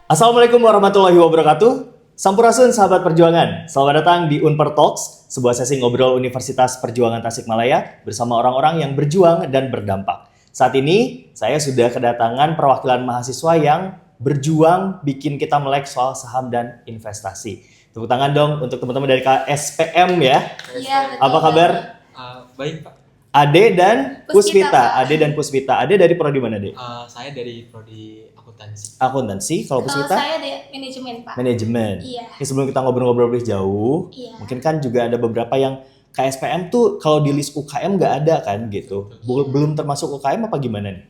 Assalamualaikum warahmatullahi wabarakatuh. Sampurasun sahabat perjuangan. Selamat datang di Unper Talks, sebuah sesi ngobrol Universitas Perjuangan Tasikmalaya bersama orang-orang yang berjuang dan berdampak. Saat ini saya sudah kedatangan perwakilan mahasiswa yang berjuang bikin kita melek soal saham dan investasi. Tepuk tangan dong untuk teman-teman dari KSPM ya. Iya, betul. Apa kabar? Baik, Pak. Ade dan Puspita. Puspita, Pak. Ade dan Puspita. Ade dari prodi mana, Ade? Saya dari prodi akuntansi. Akuntansi. Kalau Kalau Puspita? saya di manajemen, Pak. Manajemen. Iya. Ini sebelum kita ngobrol-ngobrol lebih jauh, Iya. mungkin kan juga ada beberapa yang KSPM tuh kalau di list UKM nggak ada kan gitu. Belum termasuk UKM apa gimana nih?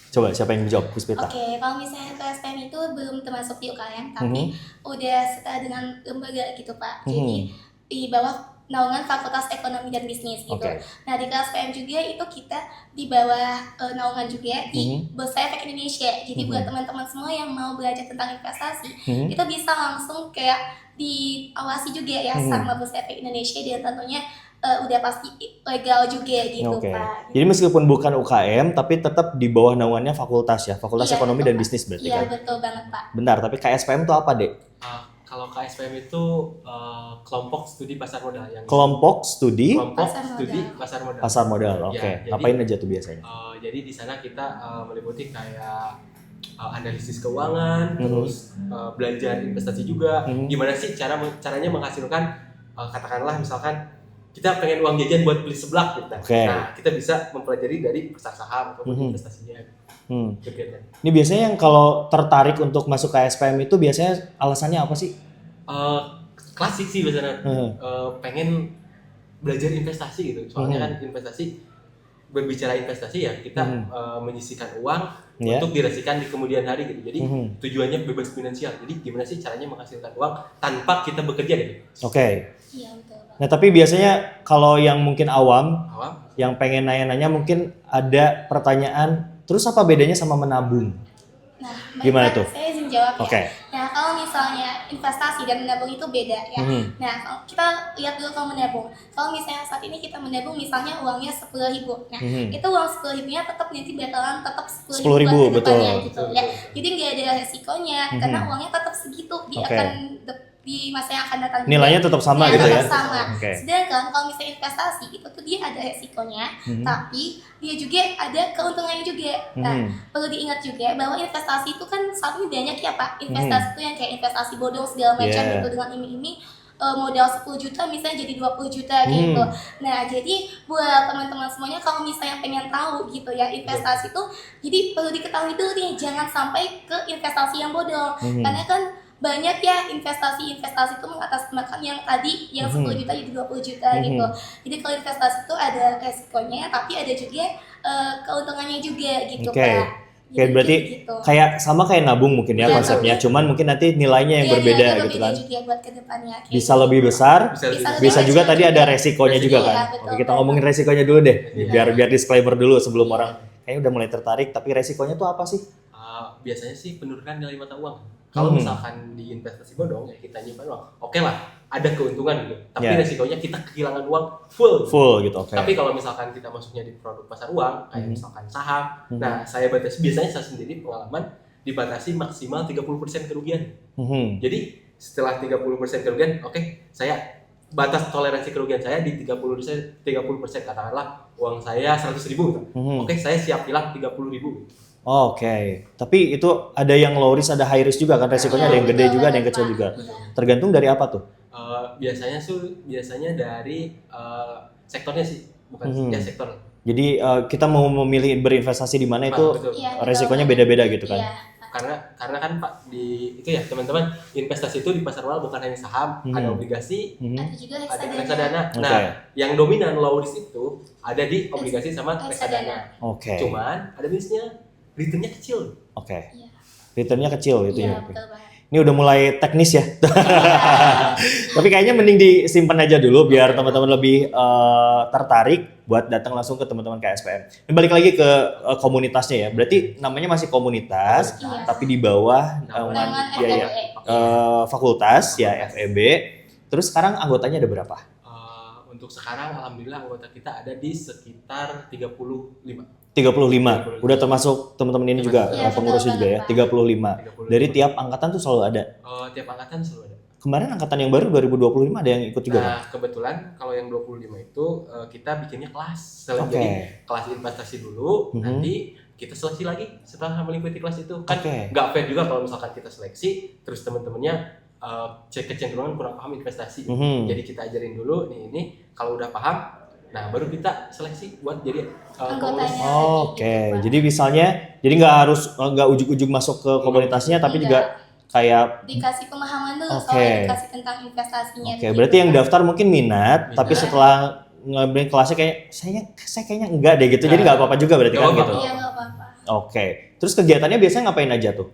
Coba siapa yang menjawab, Puspita? Oke, kalau misalnya KSPM itu belum termasuk di UKM, tapi udah setara dengan lembaga gitu, Pak. Jadi di bawah naungan Fakultas Ekonomi dan Bisnis gitu. Oke. Nah, di KSPM juga itu kita di bawah naungan juga di Bursa Efek Indonesia. Jadi buat teman-teman semua yang mau belajar tentang investasi, itu bisa langsung kayak diawasi juga ya sama Bursa Efek Indonesia, dan tentunya udah pasti legal juga gitu, Oke. Pak. Jadi meskipun bukan UKM, tapi tetap di bawah naungannya fakultas ya, Fakultas Iya, Ekonomi betul, dan Pak. Bisnis berarti Iya, kan? betul banget, Pak. Bentar, tapi KSPM tuh apa, Dek? Kalau KSPM itu kelompok studi pasar modal yang Kelompok studi Pasar modal. studi pasar modal. pasar modal. Ya, Oke. jadi- Ngapain aja tuh biasanya? Jadi di sana kita meliputi kayak analisis keuangan, terus belajar investasi juga. Gimana sih caranya menghasilkan katakanlah misalkan kita pengen uang jajan buat beli seblak gitu. Oke. Nah, kita bisa mempelajari dari pasar saham ataupun investasinya. Kegiatan. Ini biasanya yang kalau tertarik untuk masuk KSPM itu biasanya alasannya apa sih? Klasik sih biasanya pengen belajar investasi gitu. Soalnya kan investasi, berbicara investasi ya kita menyisihkan uang untuk diresikan di kemudian hari gitu. Jadi tujuannya bebas finansial. Jadi gimana sih caranya menghasilkan uang tanpa kita bekerja gitu. Oke. Iya, betul, Pak. Nah, tapi biasanya kalau yang mungkin awam, Awam. yang pengen nanya-nanya mungkin ada pertanyaan, terus apa bedanya sama menabung? Nah, Gimana baik, tuh? Pak, saya izin jawab ya. Oke. Nah, kalau misalnya investasi dan menabung itu beda ya. Nah, kalau kita lihat dulu kalau menabung. Kalau misalnya saat ini kita menabung misalnya uangnya 10.000. Nah, itu uang 10.000-nya tetap nanti bakalan tetap 10.000 10.000, buat kedepannya betul. gitu ya. Jadi nggak ada resikonya karena uangnya tetap segitu di masa yang akan datang. Nilainya tetap sama Iya, gitu ya? tetap sama. Oke. Sedangkan kalau misalnya investasi itu tuh dia ada resikonya, tapi dia juga ada keuntungannya juga. Nah, perlu diingat juga bahwa investasi itu kan saat ini banyak ya, Pak. Investasi itu yang kayak investasi bodong segala macam Yeah. gitu, dengan iming-iming modal 10 juta misalnya jadi 20 juta gitu. Nah, jadi buat teman-teman semuanya kalau misalnya pengen tahu gitu ya investasi itu, jadi perlu diketahui dulu nih, jangan sampai ke investasi yang bodong. Karena kan banyak ya investasi itu mengatasnamakan yang tadi yang 10 juta jadi 20 juta gitu. Jadi kalau investasi itu ada resikonya, tapi ada juga keuntungannya juga gitu, Oke. Pak. Oke, Jadi berarti gitu. kayak sama kayak nabung mungkin ya Iya, konsepnya, betul. cuman mungkin nanti nilainya yang Iya, berbeda nilainya gitu kan. juga buat kedepannya. Kayak Bisa gitu. lebih besar, Bisa bisa juga tadi ada resikonya juga Iya, kan. betul, Oke, kita betul. ngomongin resikonya dulu deh. Biar disclaimer dulu sebelum orang kayaknya udah mulai tertarik, tapi resikonya tuh apa sih? Biasanya sih penurunan nilai mata uang. Kalau misalkan di investasi bodong ya kita nyimpan uang, oke lah, ada keuntungan gitu. Tapi Yeah. resikonya kita kehilangan uang full. Full gitu, oke. Tapi kalau misalkan kita masuknya di produk pasar uang, kayak misalkan saham, nah saya batasi, biasanya saya sendiri pengalaman dibatasi maksimal 30% kerugian. Jadi setelah 30% kerugian, oke, saya batas toleransi kerugian saya di 30%, katakanlah uang saya 100.000, oke, saya siap hilang 30.000. Oke, tapi itu ada yang low risk, ada high risk juga kan, resikonya ada yang gede betul juga, ada yang banget, kecil Pak. juga. Tergantung dari apa tuh? Biasanya dari sektornya sih, bukan ya sektor. Jadi kita mau memilih berinvestasi di mana itu Betul. Iya, betul resikonya banget. beda-beda gitu kan? Iya. Karena kan Pak, di itu ya teman-teman, investasi itu di pasar uang bukan hanya saham, ada obligasi, Ada juga ada reksadana. reksadana. Oke. Nah, yang dominan low risk itu ada di obligasi sama reksadana. Oke. Cuman ada minusnya, returnnya kecil. Oke. Iya. Returnnya kecil gitu ya. Iya, betul banget. Ini udah mulai teknis ya. Tapi kayaknya mending disimpan aja dulu biar teman-teman lebih tertarik buat datang langsung ke teman-teman KSPM. Ini balik lagi ke komunitasnya ya. Berarti namanya masih komunitas, Iya. tapi di bawah Naungan ya, FEB. fakultas ya FEB. Terus sekarang anggotanya ada berapa? Untuk sekarang alhamdulillah anggota kita ada di sekitar 35. 35. Udah termasuk teman-teman ini juga Iya, pengurusnya betul juga ya. banget, Pak. 35. Dari tiap angkatan tuh selalu ada. Tiap angkatan selalu ada. Kemarin angkatan yang baru 2025 ada yang ikut juga kan? Nah, kebetulan kalau yang 25 itu kita bikinnya kelas. Oke. Jadi kelas investasi dulu, nanti kita seleksi lagi setelah mengikuti kelas itu. Kan nggak fair juga kalau misalkan kita seleksi, terus teman-temannya cek kecenderungan kurang paham investasi. Jadi kita ajarin dulu, ini kalau udah paham, nah baru kita seleksi buat jadi pengurus. Anggotanya. Oke. Jadi misalnya, jadi nggak ujuk-ujuk masuk ke komunitasnya, tapi juga kayak dikasih pemahaman dulu Oke. soal edukasi tentang investasinya. Oke, berarti yang daftar mungkin minat, tapi setelah ngambil kelasnya kayak saya kayaknya enggak deh gitu. Jadi nggak apa-apa juga berarti Nggak kan apa-apa. gitu. Iya, nggak apa-apa. Oke. Terus kegiatannya biasanya ngapain aja tuh?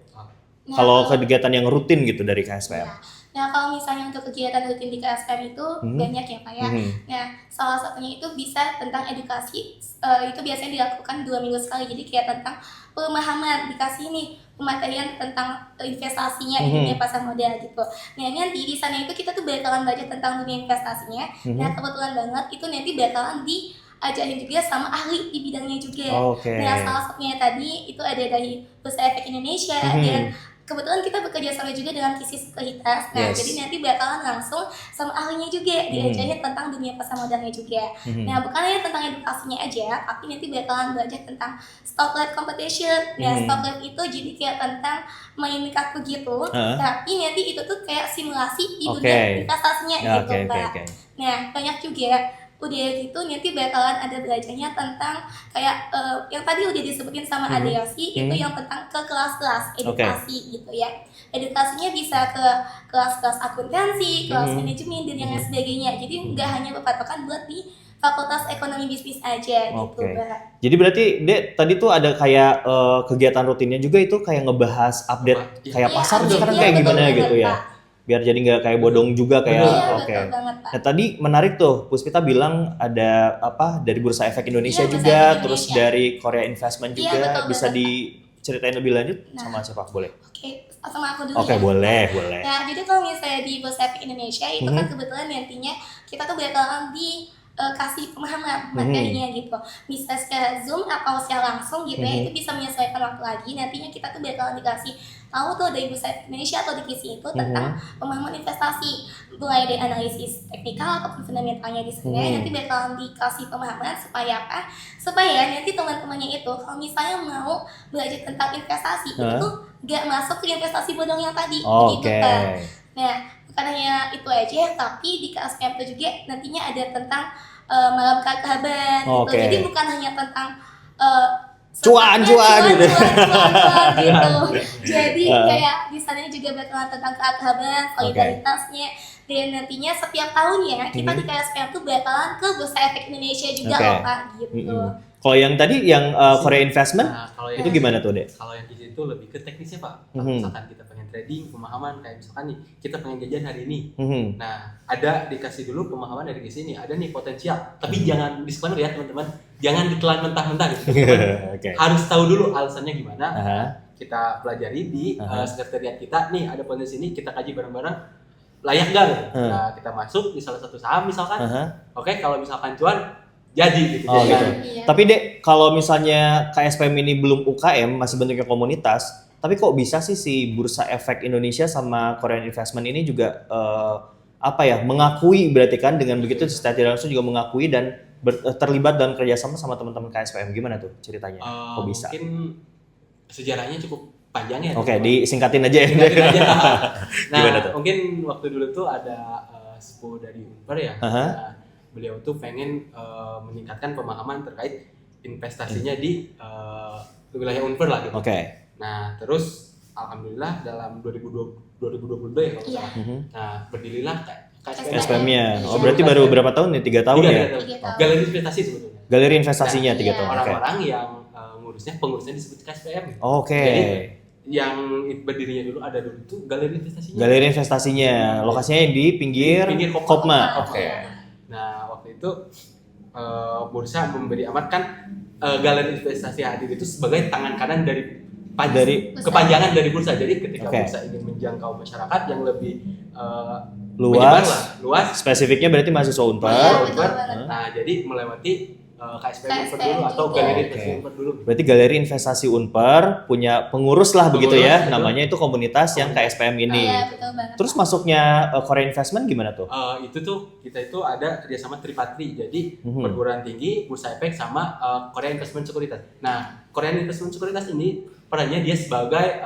Nah, Kalau kegiatan yang rutin gitu dari KSPM. Nah, kalau misalnya untuk kegiatan rutin di KSPM itu banyak ya Pak ya. Nah, salah satunya itu bisa tentang edukasi. Itu biasanya dilakukan 2 minggu sekali. Jadi kayak tentang pemahaman, dikasih nih pematerian tentang investasinya di dunia pasar modal gitu. Nah, nanti di sana itu kita tuh bakalan belajar tentang dunia investasinya. Nah, kebetulan banget itu nanti bakalan diajarin juga sama ahli di bidangnya juga. Oke. Nah, salah satunya tadi itu ada dari Bursa Efek Indonesia dan kebetulan kita bekerja sama juga dengan Kisi Sekuritas. Nah, Yes. jadi nanti bakalan langsung sama ahlinya juga diajarin tentang dunia pasar modalnya juga. Nah, bukan hanya tentang edukasinya aja, tapi nanti bakalan belajar tentang stock lab competition. Nah, stock lab itu jadi kayak tentang main kartu gitu, tapi nanti itu tuh kayak simulasi di dunia investasinya gitu, Pak. Nah, banyak juga. Udah gitu nanti bakalan ada belajarnya tentang kayak yang tadi udah disebutin sama Adeosi itu yang tentang ke kelas-kelas edukasi gitu ya. Edukasinya bisa ke kelas-kelas akuntansi, kelas manajemen dan yang lain sebagainya. Jadi nggak hanya berpatokan buat di Fakultas Ekonomi Bisnis aja gitu, Mbak. Jadi berarti Dek tadi tuh ada kayak kegiatan rutinnya juga itu kayak ngebahas update kayak pasar sekarang kayak gimana gitu ya. Pak. Biar jadi nggak kayak bodong juga kayak Iya, betul banget, Pak. Nah tadi menarik tuh Puspita bilang ada apa dari Bursa Efek Indonesia Iya, Bursa juga, Efek terus Indonesia. dari Korea Investment Iya, juga betul bisa banget, diceritain lebih lanjut sama siapa boleh? Oke, sama aku dulu Oke, ya. boleh. Nah, jadi kalau misalnya di Bursa Efek Indonesia itu kan kebetulan nantinya kita tuh bakalan kasih pemahaman materinya gitu. Bisa secara Zoom atau secara langsung gitu ya, itu bisa menyesuaikan waktu lagi. Nantinya kita tuh bakalan dikasih tahu tuh dari Bursa Efek Indonesia atau di KISI itu tentang pemahaman investasi, mulai dari analisis teknikal ataupun fundamentalnya di sana. Nanti bakalan dikasih pemahaman supaya apa? Supaya nanti teman-temannya itu kalau misalnya mau belajar tentang investasi itu gak masuk ke investasi bodong yang tadi gitu kan. Nah, bukan hanya itu aja, tapi di KSPM itu juga nantinya ada tentang malam keakraban gitu. Jadi bukan hanya tentang cuan gitu. Jadi kayak di sana juga bakalan tentang keakraban, solidaritasnya. Dan nantinya setiap tahunnya kita di KSPM tuh bakalan ke Bursa Efek Indonesia juga loh Pak gitu. Kalau yang tadi yang Korea Investment itu gimana tuh Dek? Kalau yang di situ lebih ke teknisnya Pak. Kalau misalkan kita pengen trading, pemahaman kayak misalkan nih kita pengen jajan hari ini. Nah, ada dikasih dulu pemahaman dari sini. Ada nih potensial. Tapi jangan disclaimer ya teman-teman. Jangan ditelan mentah-mentah gitu. Harus tahu dulu alasannya gimana. Kita pelajari di sekretariat kita. Nih ada potensi ini kita kaji bareng-bareng. Layak gak? Nah, kita masuk di salah satu saham misalkan. Oke, kalau misalkan cuan jadi gitu. Gitu. Iya. Tapi Dek, kalau misalnya KSPM ini belum UKM, masih bentuknya komunitas, tapi kok bisa sih si Bursa Efek Indonesia sama Korean Investment ini juga mengakui berarti kan dengan begitu secara tidak langsung juga mengakui dan terlibat dalam kerjasama sama teman-teman KSPM. Gimana tuh ceritanya? Kok bisa? Mungkin sejarahnya cukup panjang ya. Oke, disingkatin aja ya. Nah, mungkin waktu dulu tuh ada sepuh dari Unpar ya. Beliau tuh pengen meningkatkan pemahaman terkait investasinya di wilayah Unpar lah gitu. Nah, terus alhamdulillah dalam 2022 ya kalau salah. Nah, berdirilah KSPM-nya. Oh, berarti baru berapa tahun nih? 3 tahun ya? Galeri investasi sebetulnya. Galeri investasinya 3 tahun. Orang-orang yang pengurusnya disebut KSPM. Jadi yang berdirinya dulu ada dulu tuh galeri investasinya. Galeri investasinya. Lokasinya di pinggir Kopma. Nah, waktu itu Bursa memberi amat kan galeri investasi hadir itu sebagai tangan kanan dari kepanjangan dari Bursa. Jadi ketika Bursa ingin menjangkau masyarakat yang lebih luas, spesifiknya berarti mahasiswa Unpar. Nah, jadi melewati KSPM Unpar KSPM dulu atau juga. Galeri Oke. Investasi Unpar dulu. Berarti Galeri Investasi Unpar punya pengurus lah begitu Pengurus, ya, betul. namanya itu komunitas yang KSPM ini. Iya, betul banget. Terus masuknya Korea Investment gimana tuh? Itu tuh kita itu ada kerjasama Tripatri, jadi Mhm. perguruan tinggi, Bursa Efek sama Korea Investment Sekuritas. Nah, Korea Investment Sekuritas ini perannya dia sebagai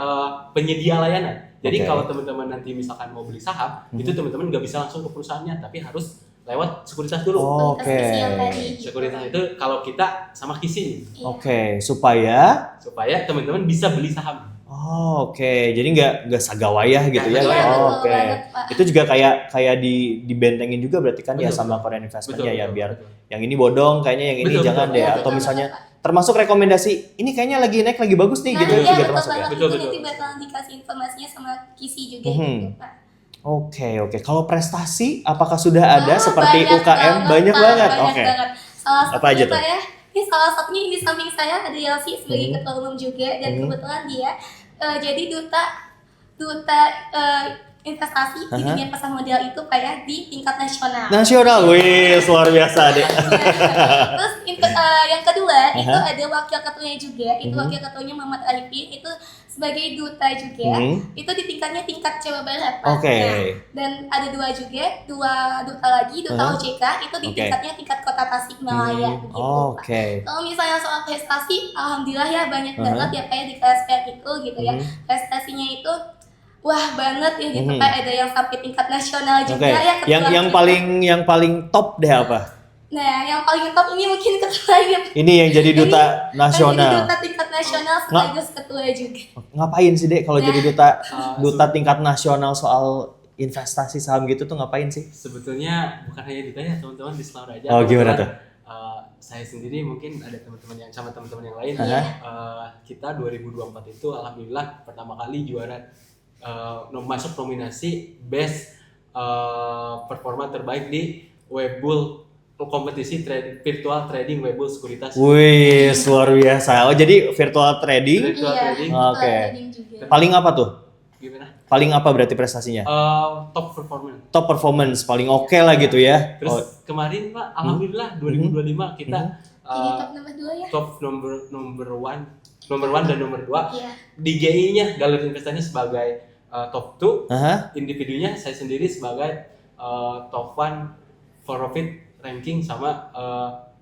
penyedia layanan. Jadi Oke. kalau teman-teman nanti misalkan mau beli saham, itu teman-teman nggak bisa langsung ke perusahaannya, tapi harus lewat sekuritas dulu. Oh, Komunitas Oke. kisi yang tadi. Sekuritas itu kalau kita sama KISI Iya. Oke, supaya supaya teman-teman bisa beli saham. oke. Jadi nggak sagawayah gitu ya. Nggak Iya, sagawayah. betul Oke. banget, Pak. Itu juga kayak dibentengin juga berarti kan ya Betul, sama betul. Korean Investment-nya ya, Betul, biar betul. yang ini bodong kayaknya yang ini Betul, jangan betul. deh, Iya, atau betul misalnya banget, Pak. termasuk rekomendasi ini kayaknya lagi naik lagi bagus nih Nah, gitu iya, juga betul termasuk ya. banget. Betul, Itu betul. nanti bakalan dikasih informasinya sama kisi juga Mhm. gitu, Pak. Oke. Kalau prestasi apakah sudah ada Wah, seperti banyak UKM? Banyak Pak, banget. banyak Oke. banget. Salah Apa satunya aja tuh? Pak ya, ini salah satunya di samping saya ada Yelsi sebagai Mhm. ketua umum juga, dan Mhm. kebetulan dia jadi duta investasi di Aha. dunia pasar modal itu Pak ya, di tingkat nasional. Nasional, wih, luar biasa deh. Terus yang kedua itu Aha. ada wakil ketuanya juga, itu Mhm. wakil ketuanya Muhammad Arifin, itu sebagai duta juga. Mhm. Itu di tingkatnya tingkat Jawa Barat Pak. Oke. Nah, dan ada dua duta lagi, duta Aha. OJK itu di Oke. tingkatnya tingkat Kota Tasikmalaya begitu Pak. Oke. Kalau misalnya soal prestasi, alhamdulillah ya banyak Aha. banget ya Pak ya di KSPM itu gitu ya. Mhm. Prestasinya itu wah banget ya gitu Mhm. Pak, ada yang sampai tingkat nasional juga Oke. ya ketua Yang kita. paling top deh apa? Nah, yang paling top ini mungkin ketuanya. Ini yang jadi duta Jadi nasional. duta tingkat nasional sekaligus ketua juga. Ngapain sih Dek kalau Nah. jadi duta tingkat nasional soal investasi saham gitu tuh ngapain sih? Sebetulnya bukan hanya ditanya teman-teman di Selau Raja. Oh, gimana Kebetulan, tuh? Saya sendiri mungkin ada teman-teman yang sama teman-teman yang lain. Aha. Kita 2024 itu alhamdulillah pertama kali juara masuk nominasi best performa terbaik di Webbull kompetisi virtual trading Webbull sekuritas. Wih, luar biasa. Oh, jadi virtual trading Virtual Iya, trading. ketua Oke. trading juga. paling apa tuh? Gimana? Paling apa berarti prestasinya? Top performance. Top performance paling oke lah gitu ya. Terus Oh, kemarin Pak, alhamdulillah 2025 kita Jadi top nomor 2 ya. top nomor one dan nomor 2 Iya. di GI-nya Galeri Investasinya sebagai top 2, aha. individunya saya sendiri sebagai top 1 for profit ranking sama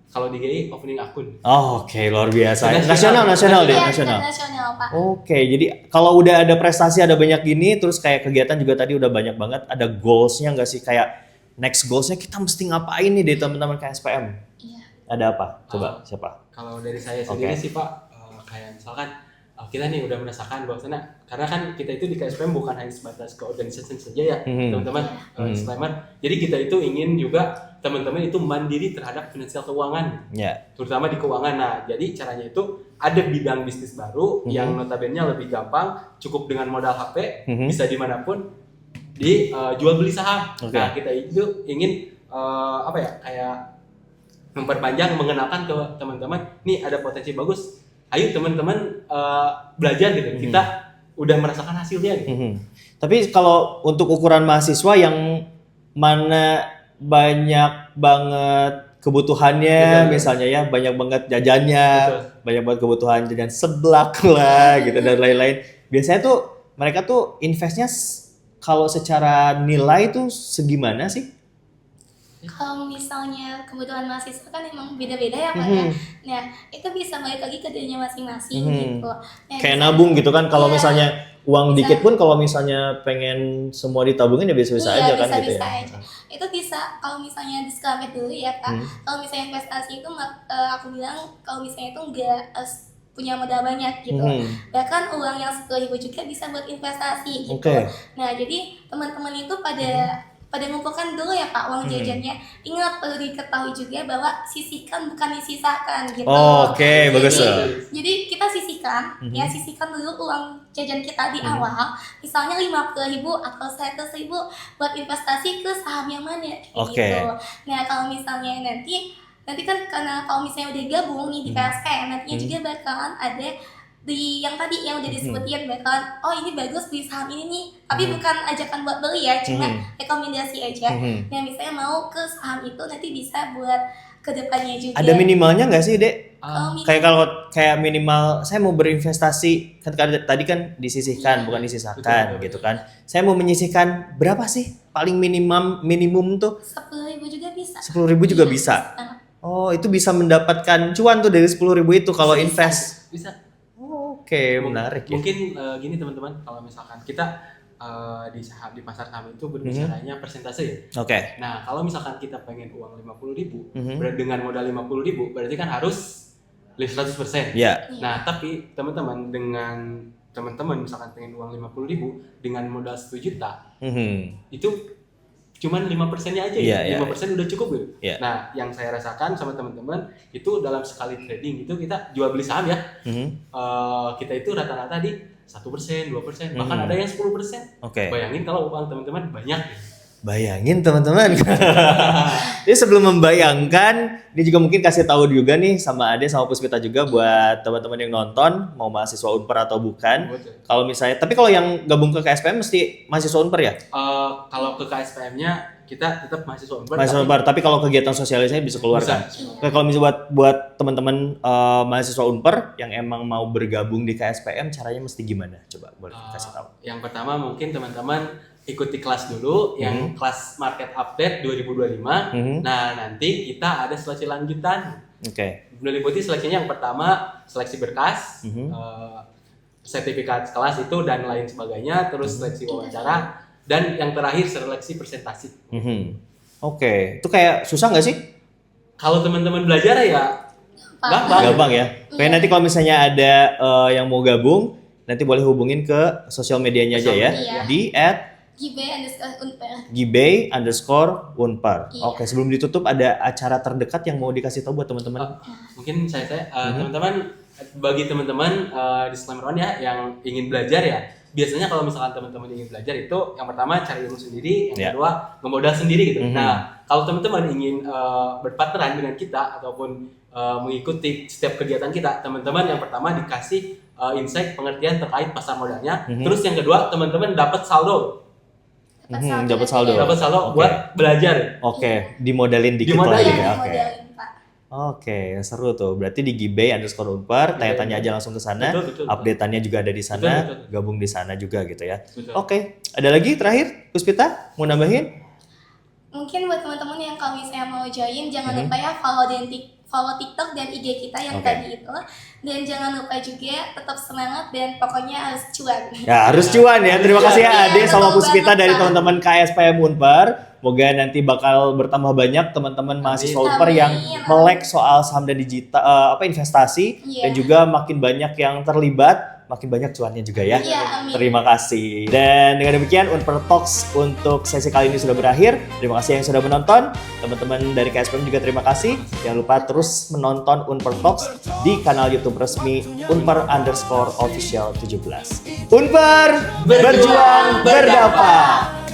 kalau di GI opening akun. Oh, oke, luar biasa. Nasional. Nasional deh, Iya, nasional. nasional Pak. Oke, jadi kalau udah ada prestasi, ada banyak gini, terus kayak kegiatan juga tadi udah banyak banget, ada goals-nya nggak sih? Kayak next goals-nya kita mesti ngapain nih dari teman-teman KSPM? Iya. Ada apa? Coba, siapa? Kalau dari saya sendiri Oke. sih Pak, kayak misalkan kita nih udah merasakan bahwasanya karena kan kita itu di KSPM bukan hanya sebatas ke organisasi saja ya, Mhm. teman-teman. Disclaimer. Jadi kita itu ingin juga teman-teman itu mandiri terhadap finansial keuangan, Ya. terutama di keuangan. Nah, jadi caranya itu ada bidang bisnis baru yang notabene lebih gampang, cukup dengan modal HP, Mhm. bisa dimanapun, jual beli saham. Oke. Nah, kita itu ingin apa ya, kayak memperpanjang, mengenalkan ke teman-teman, nih ada potensi bagus. Ayo teman-teman belajar gitu. Kita udah merasakan hasilnya gitu. Mhm. Tapi kalau untuk ukuran mahasiswa yang mana banyak banget kebutuhannya, Betul. misalnya ya banyak banget jajannya, Betul. banyak banget kebutuhan jajan seblak lah gitu dan lain-lain. Biasanya tuh mereka tuh investnya kalau secara nilai tuh segimana sih? Kalau misalnya kebutuhan mahasiswa kan emang beda-beda ya Pak ya. Nah, itu bisa balik lagi ke dirinya masing-masing gitu. Nah, Kayak bisa- nabung gitu kan, kalau Iya. misalnya uang Bisa. dikit pun kalau misalnya pengen semua ditabungin ya bisa-bisa Iya, aja kan gitu bisa-bisa ya. aja. Itu bisa kalau misalnya disclaimer dulu ya Kak. Kalau misalnya investasi itu aku bilang kalau misalnya itu enggak punya modal banyak gitu. Bahkan uang yang 10.000 juga bisa buat investasi gitu. Oke. Nah, jadi teman-teman itu pada mengumpulkan dulu ya Pak uang jajannya. Ingat, perlu diketahui juga bahwa sisihkan bukan disisakan gitu. Oke, bagus tuh. Jadi kita sisihkan, ya sisihkan dulu uang jajan kita di awal, misalnya 50.000 atau 100.000 buat investasi ke saham yang mana, kayak Oke. gitu. Nah kalau misalnya nanti kan karena kalau misalnya udah gabung nih di KSPM, nantinya juga bakalan ada di yang tadi yang udah disebutin bakalan, oh ini bagus beli saham ini nih, tapi bukan ajakan buat beli ya, cuma rekomendasi aja. Nah misalnya mau ke saham itu nanti bisa buat ke depannya juga. Ada minimalnya nggak sih, Dek? Kayak minimal saya mau berinvestasi kan tadi kan disisihkan bukan disisahkan Betul. gitu kan. Saya mau menyisihkan berapa sih paling minimum tuh? 10.000 juga bisa. 10.000 juga Iya, bisa. banget. Oh, itu bisa mendapatkan cuan tuh dari 10.000 itu kalau invest. Bisa. Oke, menarik ya. Mungkin gini teman-teman, kalau misalkan kita di pasar saham itu berbicaranya persentase ya. Oke. Nah, kalau misalkan kita pengen uang 50.000 Mhm. dengan modal 50.000 berarti kan harus 100%. Ya. Nah, tapi teman-teman misalkan pengen uang 50.000 dengan modal 1 juta, itu cuman 5%-nya aja Iya, ya. iya. 5% udah cukup gitu. Iya. Nah, yang saya rasakan sama teman-teman itu dalam sekali trading itu kita jual beli saham ya. Kita itu rata-rata di 1%, 2%, bahkan ada yang 10%. Oke. Bayangin kalau uang teman-teman banyak. Bayangin teman-teman. Jadi sebelum membayangkan, ini juga mungkin kasih tahu juga nih sama Ade sama Puspita juga buat teman-teman yang nonton mau mahasiswa Unpar atau bukan. Kalau misalnya, tapi kalau yang gabung ke KSPM mesti mahasiswa Unpar ya? Kalau ke KSPM-nya kita tetap mahasiswa Unpar. Mahasiswa Unpar, tapi kalau kegiatan sosialisasi bisa keluar kan? Oke, kalau misalnya buat teman-teman mahasiswa Unpar yang emang mau bergabung di KSPM, caranya mesti gimana? Coba boleh kasih tahu. Yang pertama mungkin teman-teman ikuti kelas dulu, yang kelas market update 2025. Nah, nanti kita ada seleksi lanjutan. Oke. Meliputi seleksinya yang pertama seleksi berkas, sertifikat kelas itu dan lain sebagainya, terus seleksi wawancara, dan yang terakhir seleksi presentasi. Oke, itu kayak susah nggak sih? Kalau teman-teman belajar ya Gampang ya. Kayak nanti kalau misalnya ada yang mau gabung, nanti boleh hubungin ke sosial medianya aja ya. Iya. Di @gibay_unpar. Iya. Oke, sebelum ditutup ada acara terdekat yang mau dikasih tahu buat teman-teman? Mungkin teman-teman, bagi teman-teman disclaimer ya yang ingin belajar ya, biasanya kalau misalkan teman-teman ingin belajar itu yang pertama cari ilmu sendiri, yang kedua ngemodal sendiri gitu. Nah, kalau teman-teman ingin berpartneran dengan kita ataupun mengikuti setiap kegiatan kita, teman-teman yang pertama dikasih insight pengertian terkait pasar modalnya, terus yang kedua teman-teman dapat saldo. Dapat saldo. Dapat saldo buat belajar. Oke, dimodalin dikit Dimodalin. lagi Iya, ya. Oke. modalin, Pak. Oke, seru tuh. Berarti di gibay_unpar, tanya-tanya aja langsung ke sana. Betul. Update-annya juga ada di sana, Betul. gabung di sana juga gitu ya. Betul. Oke, ada lagi terakhir, Puspita mau nambahin? Mungkin buat teman-teman yang kalau misalnya mau join, jangan lupa ya follow TikTok dan IG kita yang tadi itu. Dan jangan lupa juga tetap semangat dan pokoknya harus cuan. Ya harus cuan ya. Terima kasih ya Iya, Ade sama betul Puspita banget, dari Pak. teman-teman KSPM Unpar. Moga nanti bakal bertambah banyak teman-teman mahasiswa Unpar yang melek soal saham dan digital investasi, Iya. dan juga makin banyak yang terlibat, makin banyak cuannya juga ya. Iya, amin. Terima kasih. Dan dengan demikian Unpar Talks untuk sesi kali ini sudah berakhir. Terima kasih yang sudah menonton. Teman-teman dari KSPM juga terima kasih. Jangan lupa terus menonton Unpar Talks di kanal YouTube resmi Unpar_official 17. Unpar berjuang berdampak.